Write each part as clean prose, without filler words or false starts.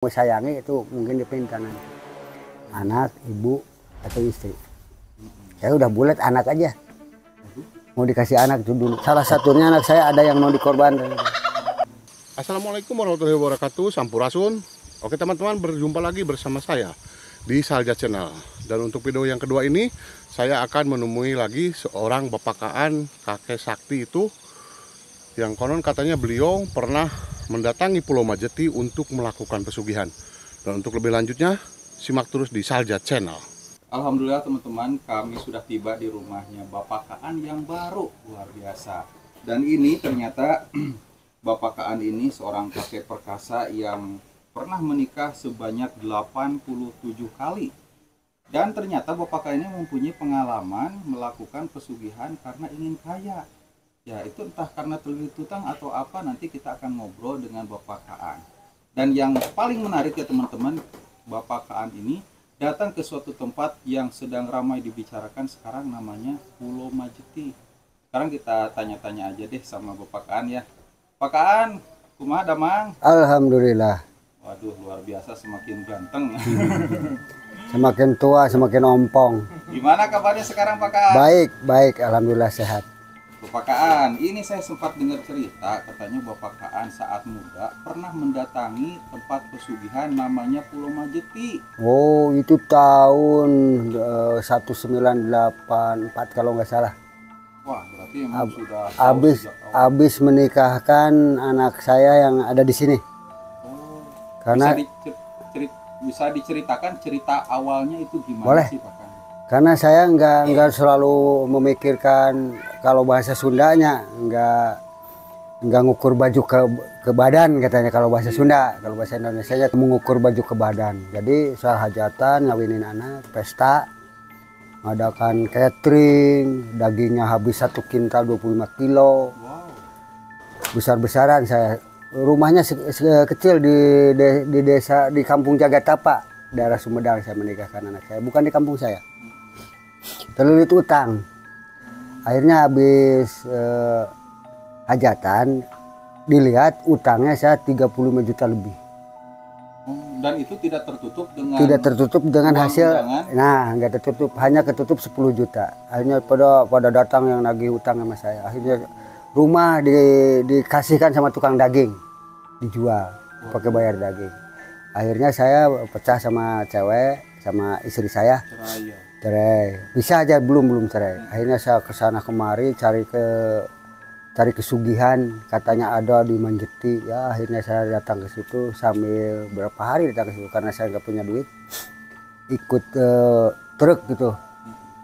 Sayangi itu mungkin dipinta nanti anak, ibu atau istri. Saya udah bulat anak aja, mau dikasih anak itu dulu. Salah satunya anak saya ada yang mau dikorbankan. Assalamualaikum warahmatullahi wabarakatuh, Sampurasun. Oke teman-teman, berjumpa lagi bersama saya di Salja Channel. Dan untuk video yang kedua ini, saya akan menemui lagi seorang bapakaan kakek sakti itu, yang konon katanya beliau pernah mendatangi Pulau Majeti untuk melakukan pesugihan. Dan untuk lebih lanjutnya, simak terus di Salja Channel. Alhamdulillah teman-teman, kami sudah tiba di rumahnya Bapak Kaan yang baru, luar biasa. Dan ini ternyata Bapak Kaan ini seorang kakek perkasa yang pernah menikah sebanyak 87 kali. Dan ternyata Bapak Kaan ini mempunyai pengalaman melakukan pesugihan karena ingin kaya. Ya, itu entah karena terlilit hutang atau apa, nanti kita akan ngobrol dengan Bapak Kaan. Dan yang paling menarik ya teman-teman, Bapak Kaan ini datang ke suatu tempat yang sedang ramai dibicarakan sekarang, namanya Pulau Majeti. Sekarang kita tanya-tanya aja deh sama Bapak Kaan ya. Pak Kaan, kumaha damang? Alhamdulillah. Waduh, luar biasa, semakin ganteng. Semakin tua semakin ompong. Gimana kabarnya sekarang Pak Kaan? Baik, alhamdulillah sehat. Bapak Kaan, ini saya sempat dengar cerita, katanya Bapak Kaan saat muda pernah mendatangi tempat pesugihan namanya Pulau Majeti. Oh, itu tahun 1984 kalau nggak salah. Wah, berarti emang sudah Habis menikahkan anak saya yang ada di sini. Oh, Karena bisa diceritakan cerita awalnya itu gimana? Boleh. Sih Pak Kaan? Karena saya nggak selalu memikirkan kalau bahasa Sundanya, nggak ngukur baju ke badan katanya kalau bahasa Sunda. Kalau bahasa Indonesia nya mengukur baju ke badan. Jadi soal hajatan, ngawinin anak, pesta, ngadakan catering, dagingnya habis 1 kintal 25 kilo. Wow. Besar-besaran saya. Rumahnya kecil di desa, di kampung Jagatapa, daerah Sumedang saya menikahkan anak saya. Bukan di kampung saya. Terlilit utang. Akhirnya habis hajatan dilihat utangnya saya 35 juta lebih. Dan itu tidak tertutup dengan Hasil undangan? Nah, nggak tertutup, hanya ketutup 10 juta. Akhirnya pada datang yang nagih utang sama saya. Akhirnya rumah dikasihkan sama tukang daging, dijual pakai bayar daging. Akhirnya saya pecah sama cewek, sama istri saya. Cerai. Bisa aja belum cerai. Akhirnya saya ke sana kemari cari kesugihan, katanya ada di Majeti. Ya, akhirnya saya datang ke situ sambil berapa hari datang ke situ karena saya nggak punya duit. Ikut truk gitu.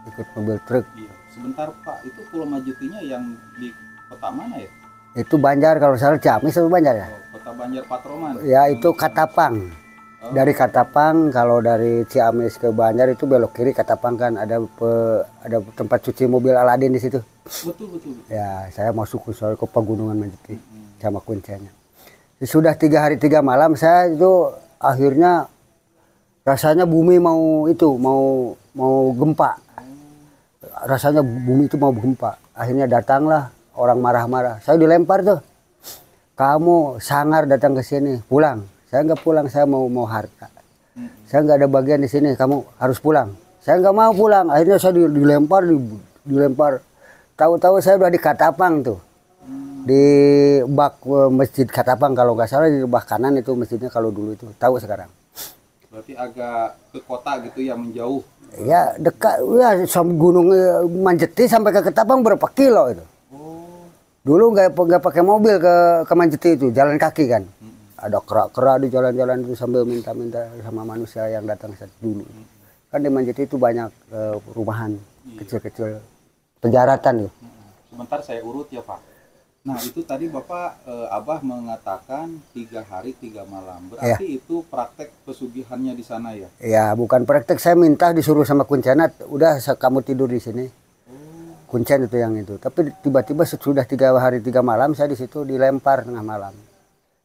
Ikut mobil truk. Iya. Sebentar Pak, itu Pulau Majetinya yang di kota mana ya? Itu Banjar, kalau salah Ciamis atau Banjar ya? Oh, kota Banjar Patroman. Ya, itu Katapang. Dari Katapang, kalau dari Ciamis ke Banjar itu belok kiri. Katapang kan ada tempat cuci mobil Aladin di situ. Betul. Ya, saya masuk ke pegunungan Majeti sama kuncinya. Sudah 3 hari 3 malam saya itu akhirnya rasanya bumi mau gempa. Rasanya bumi itu mau gempa. Akhirnya datanglah orang marah-marah. Saya dilempar tuh. Kamu sangar datang ke sini, pulang. Saya nggak pulang, saya mau harta. Saya nggak ada bagian di sini, kamu harus pulang. Saya nggak mau pulang. Akhirnya saya dilempar. Tahu-tahu saya udah di Katapang tuh, di bak masjid Katapang kalau nggak salah, di bak kanan itu masjidnya kalau dulu itu. Tahu sekarang. Berarti agak ke kota gitu ya, menjauh. Ya dekat, ya sampai gunung Majeti sampai ke Katapang berapa kilo itu. Dulu nggak pakai mobil ke Majeti itu, jalan kaki kan. Ada kera-kera di jalan-jalan itu sambil minta-minta sama manusia yang datang dulu. Kan di Majeti itu banyak rumahan kecil-kecil, penjaratan ya. Sebentar saya urut ya Pak. Nah itu tadi Bapak Abah mengatakan 3 hari 3 malam. Berarti itu praktek pesugihannya di sana ya? Ya, bukan praktek, saya minta disuruh sama Kuncenat, udah kamu tidur di sini. Kuncen itu yang itu. Tapi tiba-tiba sudah 3 hari 3 malam saya di situ dilempar tengah malam.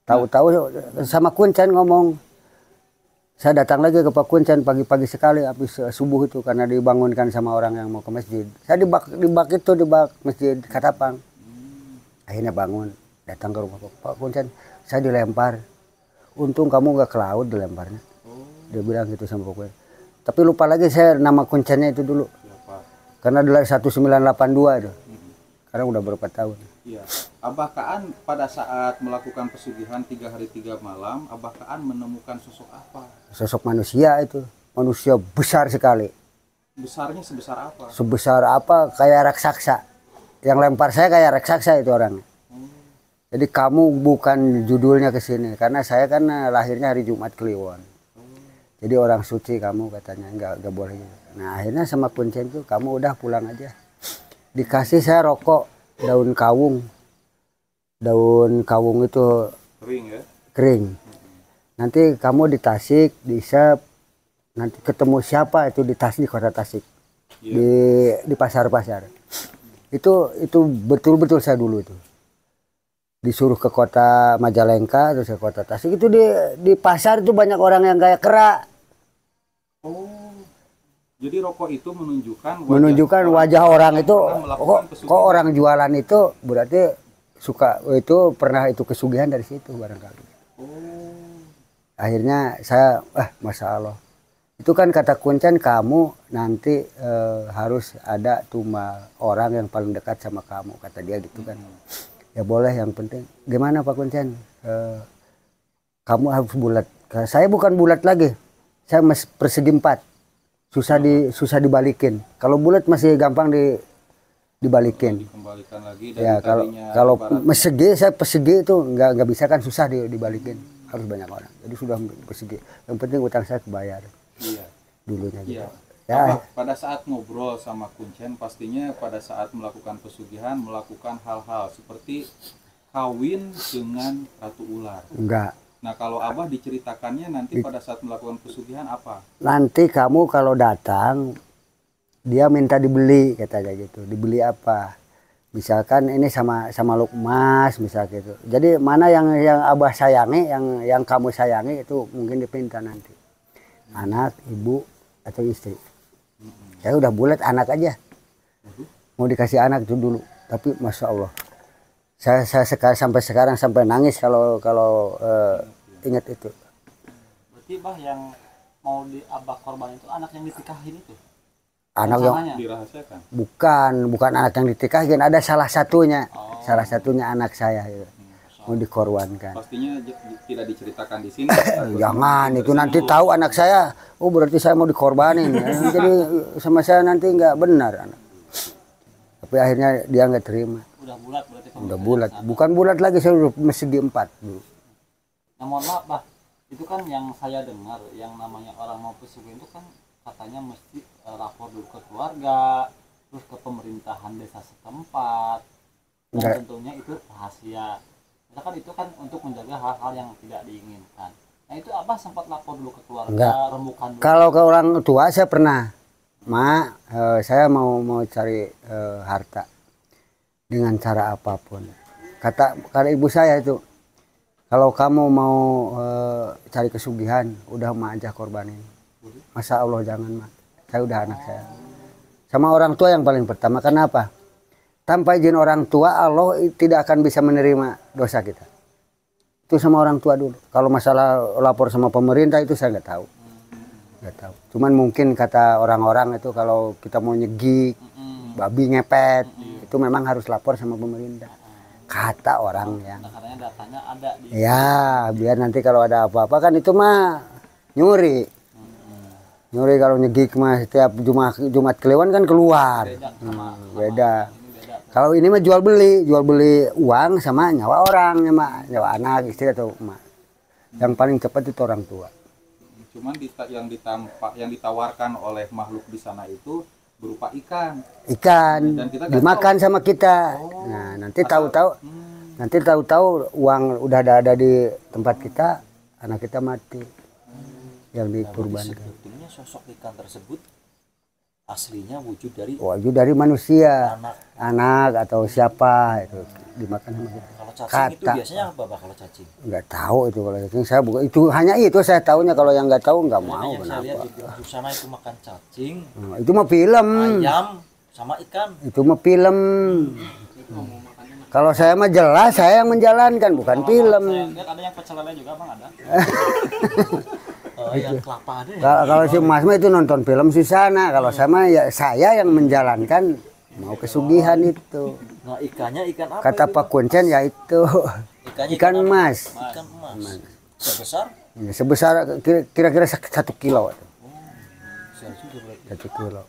Tahu-tahu sama Kuncen ngomong. Saya datang lagi ke Pak Kuncen pagi-pagi sekali habis subuh itu karena dibangunkan sama orang yang mau ke masjid. Saya di bak masjid Katapang. Akhirnya bangun, datang ke rumah Pak Kuncen. Saya dilempar. untung kamu nggak ke laut dilemparnya. Dia bilang gitu sama pokoknya. Tapi lupa lagi saya nama kuncennya itu dulu. Siapa? Karena adalah 1982 itu. Karena udah berapa tahun. Iya. Abah Kaan pada saat melakukan pesugihan 3 hari 3 malam, Abah Kaan menemukan sosok apa? Sosok manusia itu. Manusia besar sekali. Besarnya sebesar apa? Sebesar apa? Kayak raksasa. Yang lempar saya kayak raksasa itu orangnya. Jadi kamu bukan judulnya ke sini. Karena saya kan lahirnya hari Jumat Kliwon. Jadi orang suci kamu katanya. Enggak boleh. Nah akhirnya sama kuncen itu kamu udah pulang aja. Dikasih saya rokok daun kawung. Daun kawung itu Kering ya? kering. Nanti kamu di Tasik, diisep. Nanti ketemu siapa itu di Tasik, di kota Tasik. Di pasar-pasar. Itu betul-betul saya dulu itu. Disuruh ke kota Majalengka, terus ke kota Tasik. Itu di pasar itu banyak orang yang kayak kera. Oh. Jadi rokok itu menunjukkan wajah orang itu kok orang jualan itu berarti suka itu pernah itu kesugihan dari situ barangkali. Akhirnya saya Masya Allah itu kan kata kuncen kamu nanti harus ada tumbal orang yang paling dekat sama kamu kata dia gitu kan. Ya boleh yang penting gimana Pak Kuncen kamu harus bulat. Saya bukan bulat lagi, saya persegi 4. Susah dibalikin. Kalau bulat masih gampang dibalikin. Dikembalikan lagi ya kalau persegi saya persegi itu nggak bisa kan susah dibalikin. Harus banyak orang. Jadi sudah persegi. Yang penting utang saya kebayar. Iya. Dulunya gitu. Iya. Ya. Pada saat ngobrol sama kuncen pastinya pada saat melakukan pesugihan melakukan hal-hal seperti kawin dengan ratu ular. Enggak. Nah kalau Abah diceritakannya nanti pada saat melakukan pesugihan apa? Nanti kamu kalau datang dia minta dibeli katanya gitu. Dibeli apa? Misalkan ini sama Lukmas misal gitu. Jadi mana yang Abah sayangi, yang kamu sayangi itu mungkin dipinta nanti. Anak, ibu atau istri. Saya udah bulat anak aja. Mau dikasih anak itu dulu. Tapi Masya Allah. Saya sampai sekarang sampai nangis kalau ingat itu. Berarti Bah yang mau di Abah korban itu anak yang ditikahin itu? Anak yang dirahasiakan? Bukan anak yang ditikahin. Ada salah satunya. Salah satunya anak saya itu. Mau dikorbankan. Pastinya tidak diceritakan di sini. Jangan, itu nanti tahu anak saya. Oh berarti saya mau dikorbanin. Jadi sama saya nanti nggak benar. Tapi akhirnya dia nggak terima. Udah bulat berarti. Udah bulat. Bukan bulat lagi, saya udah persegi 4 dulu. Nah mohon maaf Bah, itu kan yang saya dengar yang namanya orang mau pesugihan itu kan katanya mesti lapor dulu ke keluarga, terus ke pemerintahan desa setempat. Dan tentunya itu rahasia. Karena kan itu kan untuk menjaga hal-hal yang tidak diinginkan. Nah itu Abah sempat lapor dulu ke keluarga, rembukan dulu. Kalau ke orang tua saya pernah, saya mau cari harta dengan cara apapun. Kata ibu saya itu, kalau kamu mau cari kesugihan, udah Ma aja korbanin. Masya Allah jangan Ma, saya udah anak saya. Sama orang tua yang paling pertama, kenapa? Tanpa izin orang tua Allah tidak akan bisa menerima dosa kita. Itu sama orang tua dulu. Kalau masalah lapor sama pemerintah itu saya nggak tahu. Cuman mungkin kata orang-orang itu kalau kita mau nyegik, babi ngepet, itu memang harus lapor sama pemerintah. Kata orang yang. Katanya datanya ada di. Ya biar nanti kalau ada apa-apa kan itu mah nyuri. Nyuri kalau nyegik mah setiap Jumat Kliwon kan keluar. Beda. Kalau ini mah jual beli uang sama nyawa orang, nyawa anak, istri atau emak. Yang paling cepat itu orang tua. Cuman yang ditawarkan oleh makhluk di sana itu berupa ikan. Dan kita dimakan tahu sama kita. Nah, nanti tahu-tahu uang udah ada di tempat kita, anak kita mati. Yang dikurbankan. Sebetulnya sosok ikan tersebut aslinya wujud dari manusia, anak atau siapa itu dimakan sama kita. Kalau cacing itu biasanya apa Bah kalau cacing? Nggak tahu itu kalau cacing, saya bukan itu, hanya itu saya tahunya. Kalau yang nggak tahu nggak mau. Saya lihat di sana itu makan cacing, itu mah film, ayam sama ikan. Itu mah film. Kalau saya mah jelas saya yang menjalankan, bukan film. Saya lihat ada yang pecel lele juga bang, ada. Yang kelapa ada ya. Kalau si Mas mah itu nonton film di sana. Kalau sama ya saya yang menjalankan mau kesugihan itu. Nah ikannya ikan apa? Kata itu, Pak Kuncen ya itu Ikannya ikan apa? emas. Ikan emas. Sebesar? Ya, sebesar kira-kira 1 kilo. Besar juga berarti. 1 kilo.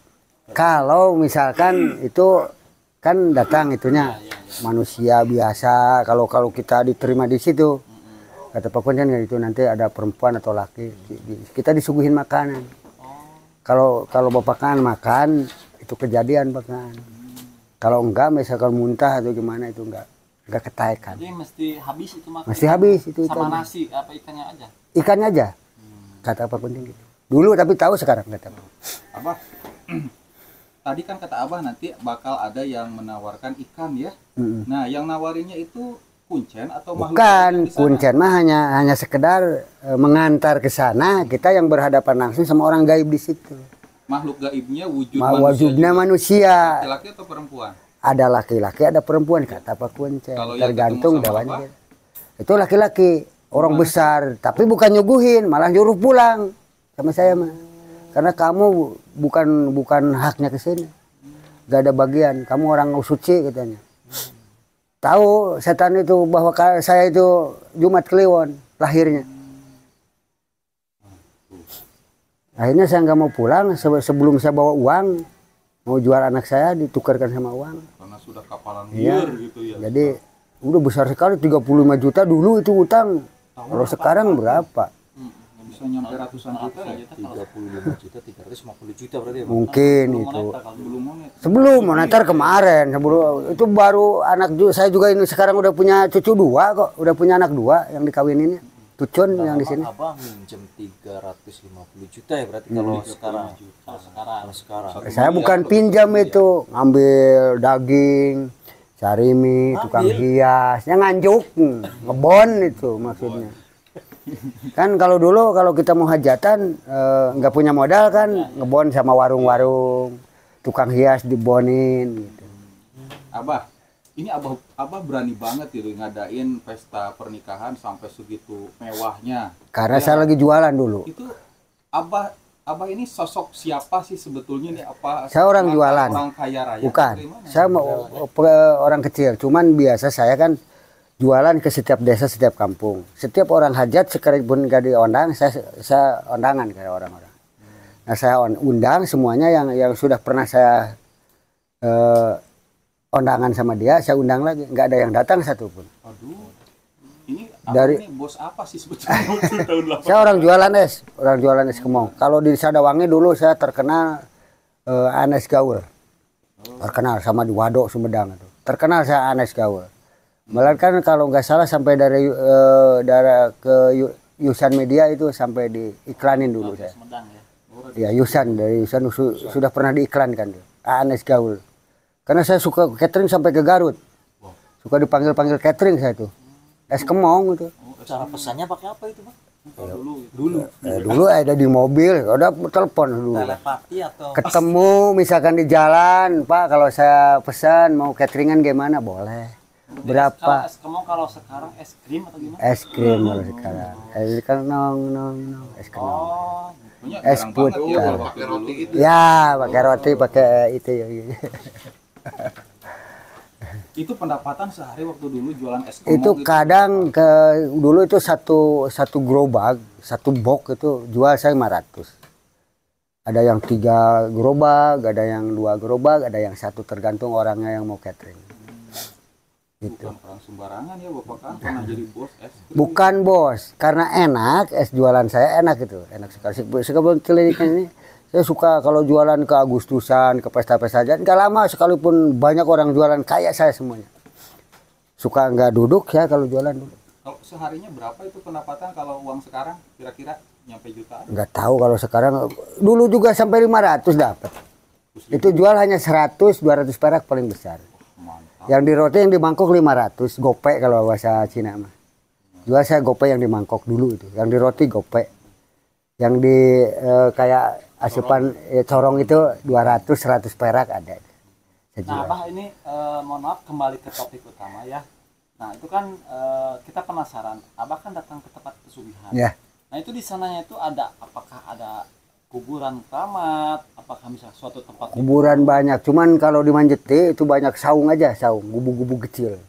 Kalau misalkan itu kan datang itunya manusia biasa. Kalau kita diterima di situ, kata Pak Kuncen ya itu nanti ada perempuan atau laki, kita disuguhin makanan. Kalau Bapak kan makan itu kejadian bahkan. Kalau enggak misalkan muntah atau gimana itu enggak ketaekan. Jadi mesti habis itu makan. Mesti habis itu Sama ikan. nasi apa ikannya aja? Ikannya aja. Kata Pak Kuncen gitu. Dulu tapi tahu sekarang kata Pak. Abah, tadi kan kata Abah nanti bakal ada yang menawarkan ikan ya. Nah, yang nawarinnya itu Kuncen atau makhluk Bukan, yang di sana? Kuncen mah hanya sekedar mengantar ke sana, kita yang berhadapan langsung sama orang gaib di situ. Makhluk gaibnya wujud Wujudnya juga. manusia. Laki-laki atau perempuan? Ada laki-laki, ada perempuan kata Pak Kuncen. Kalau yang Tergantung ketemu sama dawanya. Abah? Itu laki-laki, orang besar, tapi bukan nyuguhin, malah nyuruh pulang sama saya mah. Karena kamu bukan haknya ke sini. Gak ada bagian, kamu orang suci katanya. Tahu setan itu bahwa saya itu Jumat Kliwon lahirnya. Akhirnya saya nggak mau pulang sebelum saya bawa uang, mau jual anak saya ditukarkan sama uang. Karena sudah kapalan Iya. liar gitu ya. Jadi udah besar sekali 35 juta dulu itu utang. Kalau sekarang berapa? Bisa nyampe ratusan juta ya. 35 juta, 350 juta berarti ya? Bang? Mungkin itu. Belum monet. Sebelum moneter kemarin, itu baru anak saya juga ini sekarang udah punya cucu 2 kok, udah punya anak 2 yang dikawininnya. Tucun yang di sini. Abang minjem 350 juta ya berarti kalau sekarang. Kalau sekarang. Saya bukan pinjam itu, ngambil daging, cari mie, tukang hias, yang nganjuk, ngebon itu maksudnya. Kan kalau dulu kalau kita mau hajatan nggak punya modal kan ngebon sama warung-warung, tukang hias dibonin gitu. Abah, ini Abah berani banget gitu ngadain pesta pernikahan sampai segitu mewahnya. Karena Ya, saya lagi jualan dulu. itu Abah ini sosok siapa sih sebetulnya nih? Apa Saya orang mantan jualan. orang kaya raya? Bukan, Bagaimana? saya mau orang kecil. Cuman biasa saya kan jualan ke setiap desa, setiap kampung. Setiap orang hajat sekalipun gak diundang, saya undangan kayak orang-orang. Nah saya undang semuanya yang sudah pernah saya undangan sama dia, saya undang lagi. Nggak ada yang datang satupun. Aduh, ini Dari- ini bos apa sih sebetulnya? Tahun 8. Saya orang jualan es kemong. Kalau di Sadawangi dulu saya terkenal Anes Gaul. Terkenal sama di Wadok Sumedang itu. Terkenal saya Anes Gaul. Malah kan kalau nggak salah sampai dari ke Yusan Media itu sampai diiklanin dulu saya. Semedang Ya ya. Yusan, dari Yusan sudah pernah diiklankan tuh. Anes Gaul. Karena saya suka catering sampai ke Garut. Suka dipanggil-panggil catering saya tuh. Es kemong itu. Cara pesannya pakai apa itu bang? Dulu ada di mobil, udah telepon dulu. Telepati atau? Ketemu misalkan di jalan, Pak kalau saya pesan mau cateringan gimana boleh. Kalau Berapa? es kemong kalau sekarang es krim atau gimana? Es krim kalau sekarang. Kan nong es krim. Oh, Punya Es jarang banget putar. ya kalau pakai roti gitu. Ya, pakai roti, pakai itu ya. Itu pendapatan sehari waktu dulu jualan es kemong Itu gitu. kadang dulu itu satu gerobak, satu box itu jual saya 500. Ada yang 3 gerobak, ada yang 2 gerobak, ada yang 1 tergantung orangnya yang mau catering. Gitu. Bukan orang sembarangan ya Bapak kan pernah jadi bos es krim. Bukan bos, karena enak, es jualan saya enak itu, enak sekali. Sekarang kelirikan ini, saya suka kalau jualan ke Agustusan, ke pesta-pesta aja, nggak lama sekalipun banyak orang jualan kayak saya semuanya. Suka nggak duduk ya kalau jualan dulu. Kalau seharinya berapa itu pendapatan kalau uang sekarang kira-kira nyampe jutaan? Nggak tahu kalau sekarang, dulu juga sampai 500 dapat. Itu jual hanya 100, 200 perak paling besar. Mantap. Yang di roti yang di mangkok 500, gopek kalau bahasa Cina mah. Jual saya gopek yang di mangkok dulu itu, yang di roti gopek. Yang di kayak asupan corong itu 200, 100 perak ada. Saya Nah jual. Abah ini mohon maaf kembali ke topik utama ya. Nah itu kan kita penasaran, Abah kan datang ke tempat pesugihan. Ya. Nah itu di sananya itu ada, apakah ada kuburan keramat, apakah misalnya suatu tempat Kuburan banyak, cuman kalau di Manjete itu banyak saung aja, saung, gubuk-gubuk kecil.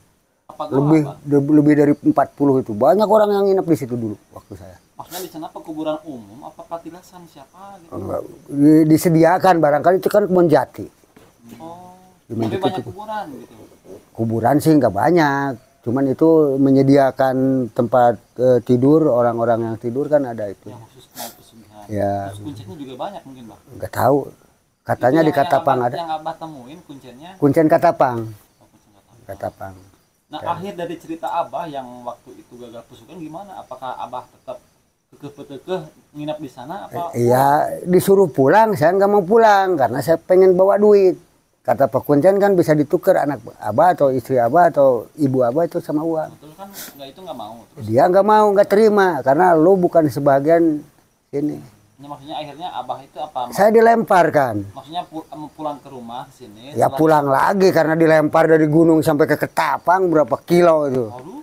apa gua, Abah? Lebih dari 40 itu. Banyak orang yang nginep di situ dulu waktu saya. Maksudnya di sana apa kuburan umum, apa patilasan siapa gitu? Enggak, disediakan barangkali itu kan kebun jati. Oh, Di tapi Manjete banyak itu. kuburan gitu. Kuburan sih nggak banyak, cuman itu menyediakan tempat tidur orang-orang yang tidur kan ada itu. Yang khusus mau pesugihan. Ya. Terus kuncinya juga banyak mungkin Bang. Nggak tahu. Katanya Itu di Katapang yang ada. Yang Abah temuin kuncinya. Kuncen Katapang. Oh, kuncen Katapang. Katapang. Nah akhir dari cerita Abah yang waktu itu gagal pesugihan gimana? Apakah Abah tetap kekeh-kekeh nginap di sana apa? Iya, disuruh pulang, saya nggak mau pulang karena saya pengen bawa duit. Kata Pak Kuncen kan bisa ditukar anak abah atau istri abah atau ibu abah itu sama uang. Betul kan nggak mau. Terus Dia nggak mau, nggak terima karena lu bukan sebagian sini. maksudnya akhirnya Abah itu apa? Saya dilemparkan. Maksudnya pulang ke rumah ke sini. Ya setelah- pulang lagi karena dilempar dari gunung sampai ke Ketapang berapa kilo itu Aduh,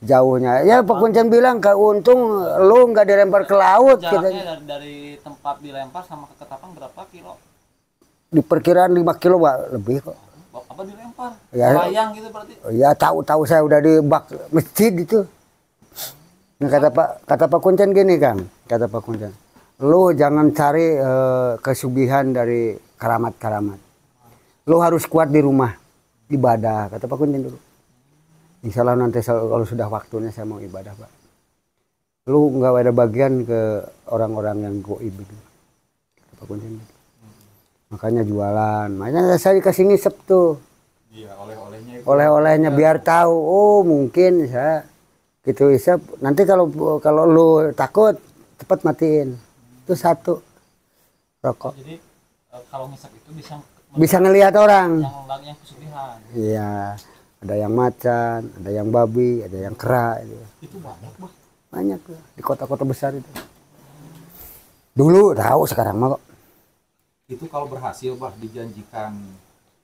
jauhnya. Ya Pak Kuncen bilang, untung lu nggak dilempar ke laut. jaraknya dari tempat dilempar sama ke Ketapang berapa kilo? Di perkiraan 5 kilo Pak, lebih kok. Apa dilempar? Ya. Layang gitu berarti? Ya tahu saya udah di bak masjid itu. Nah, kata Pak Kuncen gini Kang, kata Pak Kuncen, lu jangan cari kesugihan dari keramat-keramat. Lu harus kuat di rumah ibadah, kata Pak Kuncen dulu. Insya Allah nanti kalau sudah waktunya saya mau ibadah Pak. Lu nggak ada bagian ke orang-orang yang goib itu, kata Pak Kuncen. Makanya jualan, makanya saya dikasih ngisep tuh. Iya, oleh-olehnya itu. Oleh-olehnya biar tahu, oh mungkin saya gitu isep. Nanti kalau lu takut cepat matiin. Itu satu rokok. Jadi kalau ngisap itu Bisa ngelihat orang. yang pesugihan. Iya, ada yang macan, ada yang babi, ada yang kera. Itu banyak Bah. Banyak tuh di kota-kota besar itu. Dulu tahu, sekarang mah kok. Itu kalau berhasil Bah dijanjikan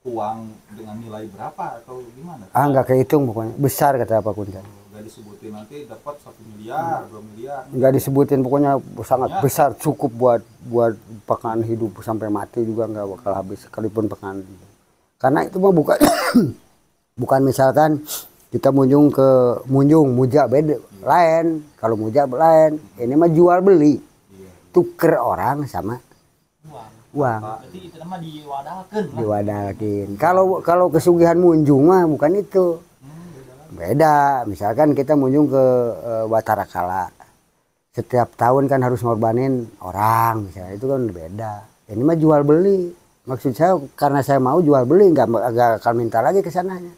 uang dengan nilai berapa atau gimana? Nggak kehitung pokoknya. Besar kata Pak Kuncen. Nggak disebutin nanti dapat 1 miliar, 2 miliar. Nggak disebutin, pokoknya sangat besar, cukup buat pekan hidup sampai mati juga nggak bakal habis sekalipun pekan. Karena itu mah bukan bukan misalkan kita muja beda lain. Kalau muja lain, ini mah jual beli, tuker orang sama uang. Berarti itu nama diwadahkeun lah. Diwadalkin. Kalau kesugihan munjung mah bukan itu. Beda. Misalkan kita munjung ke Batara Kala. Setiap tahun kan harus ngorbanin orang, misalnya itu kan beda. Ini mah jual beli. Maksud saya karena saya mau jual beli, nggak akan minta lagi ke sananya.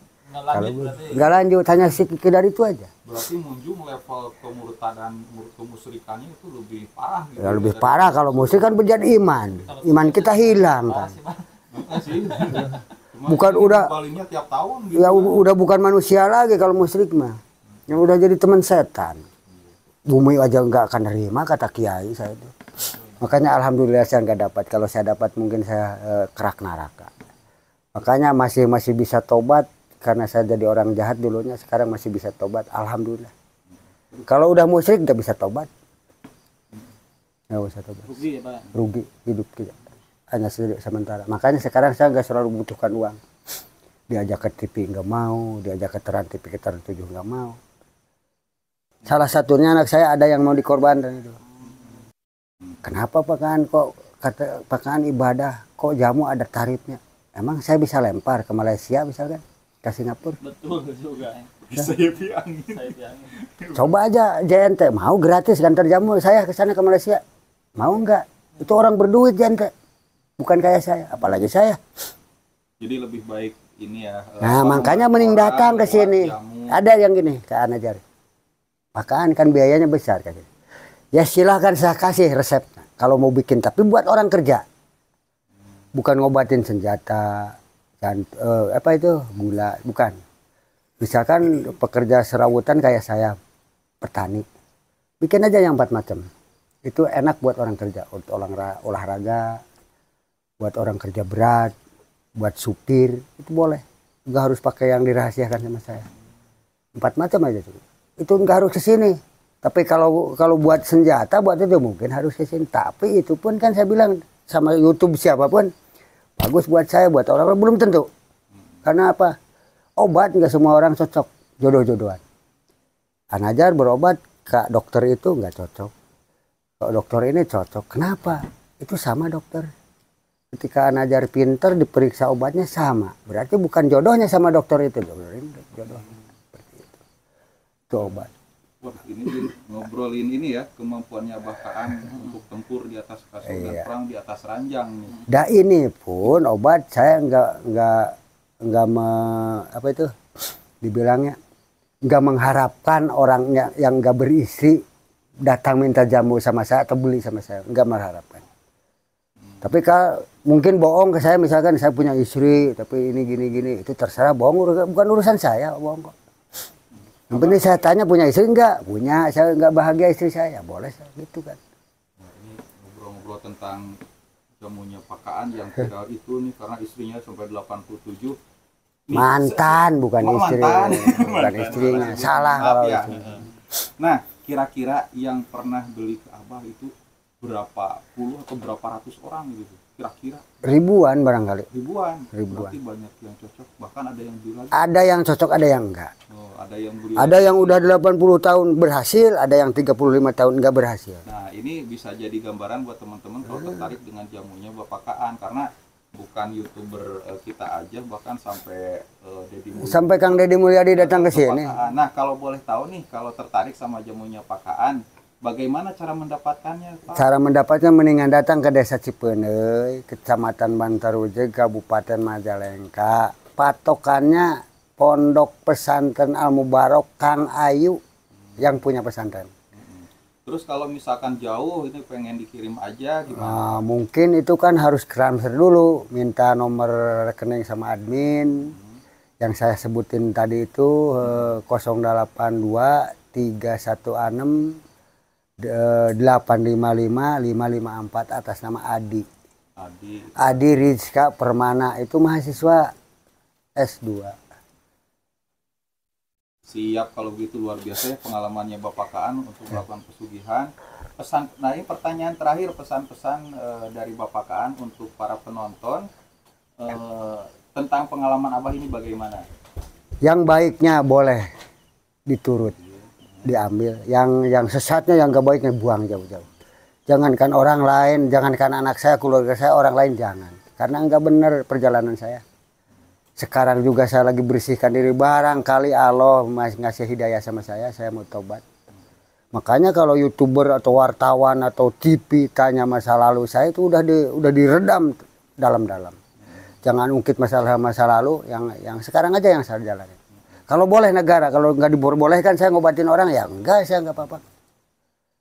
Nggak lanjut, hanya sekedar itu aja. Berarti munjung level kemurtadan, kemusyrikannya itu lebih parah gitu. Ya, lebih parah kalau musik kan berjadi iman. Iman kita hilang kan. Enggak sih. Cuma Bukan ini udah- kembalinya tiap tahun gitu. Ya udah bukan manusia lagi kalau musyrik mah. Yang udah jadi teman setan. Bumi aja nggak akan nerima kata kiai saya itu. Makanya alhamdulillah saya nggak dapat. Kalau saya dapat mungkin saya kerak neraka. Makanya masih bisa tobat karena saya jadi orang jahat dulunya. Sekarang masih bisa tobat. Alhamdulillah. Kalau udah musyrik nggak bisa tobat. Nggak bisa tobat. Rugi ya Pak. Rugi hidup kita. Hanya sementara. Makanya sekarang saya nggak selalu membutuhkan uang. Diajak ke TV nggak mau, diajak ke Trans TV ke Trans 7 nggak mau. Salah satunya anak saya ada yang mau dikorbankan itu. Kenapa Pak Kaan kok kata Pak Kaan ibadah kok jamu ada tarifnya? Emang saya bisa lempar ke Malaysia misalkan, ke Singapura? Betul juga. Bisa ya angin. Saya bilangin. Coba aja JNT mau gratis gantar jamu saya ke sana ke Malaysia. Mau nggak? Itu orang berduit JNT. Bukan kayak saya, apalagi saya. Jadi lebih baik ini ya. Nah, makanya mending datang ke sini. Ada yang gini, ke Anajar. Makan kan biayanya besar kan. Ya silahkan saya kasih resepnya. Kalau mau bikin, tapi buat orang kerja. Bukan ngobatin senjata, dan apa itu gula, bukan. Misalkan pekerja serawutan kayak saya, petani, bikin aja yang 4 macam. Itu enak buat orang kerja, untuk orang olahraga, buat orang kerja berat. buat supir itu boleh, nggak harus pakai yang dirahasiakan sama saya. 4 macam aja tuh, itu nggak harus ke sini. Tapi kalau buat senjata buat itu mungkin harus ke sini. Tapi itu pun kan saya bilang sama YouTube siapapun bagus buat saya, buat orang belum tentu. Karena apa? Obat nggak semua orang cocok, jodoh-jodohan. Anajar berobat ke dokter itu nggak cocok. Kalau dokter ini cocok, kenapa? Itu sama dokter. Ketika Anajar pinter diperiksa obatnya sama, berarti bukan jodohnya sama dokter itu, dokter ini jodohnya seperti itu. Itu obat. Wah, ini ngobrolin ini ya, kemampuannya Bakaan untuk tempur di atas kasur dan perang di atas ranjang nih. Dah ini pun obat saya nggak apa itu dibilangnya, nggak mengharapkan orangnya yang nggak beristri datang minta jamu sama saya atau beli sama saya, nggak mengharapkan. Tapi kalau mungkin bohong ke saya, misalkan saya punya istri tapi ini gini itu terserah, bohong, bukan urusan saya, bohong kok. Yang penting saya tanya punya istri enggak? Punya, saya enggak bahagia istri saya, boleh gitu kan. Nah, ini ngobrol-ngobrol tentang jamunya Bakaan yang viral itu nih, karena istrinya sampai 87. Nih, mantan, bukan istri. Mantan. Bukan istrinya, salah kalau ya. itu. Nah, kira-kira yang pernah beli ke Abah itu berapa puluh atau berapa ratus orang gitu? Kira-kira Ribuan barangkali. ribuan. Ribuan. Berarti banyak yang cocok, bahkan ada yang beli lagi. Ada yang cocok, ada yang enggak. Oh, ada yang beli Ada yang udah 80 tahun berhasil, ada yang 35 tahun enggak berhasil. Nah, ini bisa jadi gambaran buat teman-teman kalau tertarik dengan jamunya Bapakaan, karena bukan YouTuber kita aja, bahkan sampai Deddy Mulyadi. Sampai Kang Deddy Mulyadi datang ke sini. Nah, kalau boleh tahu nih, kalau tertarik sama jamunya Bakaan, bagaimana cara mendapatkannya, Pak? Cara mendapatnya mendingan datang ke Desa Cipeuneuy, Kecamatan Bantarujeg, Kabupaten Majalengka. Patokannya Pondok Pesantren Al Mubarok Kang Ayu yang punya pesantren. Terus kalau misalkan jauh ini pengen dikirim aja gimana? Mungkin itu kan harus transfer dulu, minta nomor rekening sama admin. Yang saya sebutin tadi itu 082 316 855 554 atas nama Adi. Adi Rizka Permana, itu mahasiswa S2. Siap, kalau begitu luar biasa ya pengalamannya Bapakaan untuk melakukan pesugihan. Nah ini pertanyaan terakhir, pesan-pesan dari Bapakaan untuk para penonton tentang pengalaman Abah ini bagaimana? Yang baiknya boleh diturut, diambil. Yang sesatnya, yang gak baiknya buang jauh-jauh. Jangankan orang lain, jangankan anak saya, keluarga saya, orang lain jangan. Karena nggak benar perjalanan saya. Sekarang juga saya lagi bersihkan diri, barangkali Allah ngasih hidayah sama saya mau tobat. Makanya kalau YouTuber atau wartawan atau TV tanya masa lalu saya, itu udah diredam dalam-dalam. Jangan ungkit masalah masa lalu, yang sekarang aja yang saya jalani. Kalau boleh negara, kalau nggak dibolehkan saya ngobatin orang, ya enggak, saya nggak apa-apa.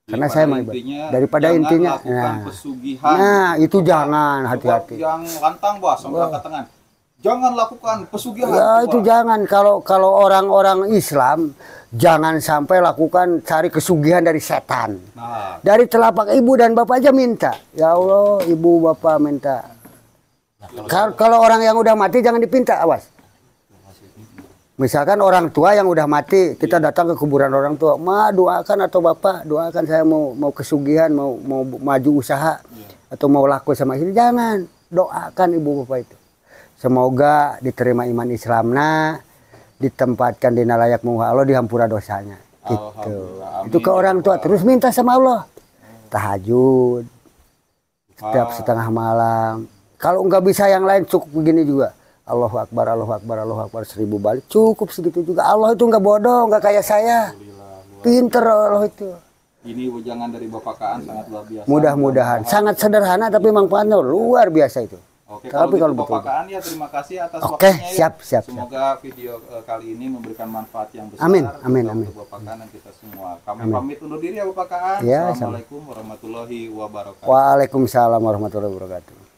Karena saya mau daripada intinya, nah itu jangan, hati-hati. Yang lantang bah, sampai angkat tangan. Jangan lakukan pesugihan. Ya itu jangan. Kalau orang-orang Islam jangan sampai lakukan cari kesugihan dari setan. Nah, dari telapak ibu dan bapak aja minta. Ya Allah, ibu bapak minta. Kalau orang yang udah mati jangan dipinta, awas. Misalkan orang tua yang udah mati, kita datang ke kuburan orang tua, ma doakan atau bapak doakan saya mau kesugihan, mau maju usaha atau mau laku sama istri, jangan, doakan ibu bapak itu. Semoga diterima iman Islamna, ditempatkan di layak muha Allah, dihampura dosanya. Gitu. Itu ke orang tua, terus minta sama Allah. Tahajud setiap setengah malam. Kalau nggak bisa yang lain cukup begini juga. Allahu Akbar, Allahu Akbar, Allahu Akbar 1000 balik. Cukup segitu juga. Allah itu nggak bodoh, nggak kayak saya. Pinter Allah itu. Ini wejangan dari Bapakaan sangat luar biasa. Mudah-mudahan. Sangat sederhana tapi manfaatnya luar biasa itu. Oke, tapi kalau betul Bapakaan ya, terima kasih atas waktunya. Ya. Siap. Semoga video kali ini memberikan manfaat yang besar. Amin. Untuk Bapakaan dan kita semua. Kami pamit undur diri ya Bapakaan. Ya, Assalamualaikum warahmatullahi wabarakatuh. Waalaikumsalam warahmatullahi wabarakatuh.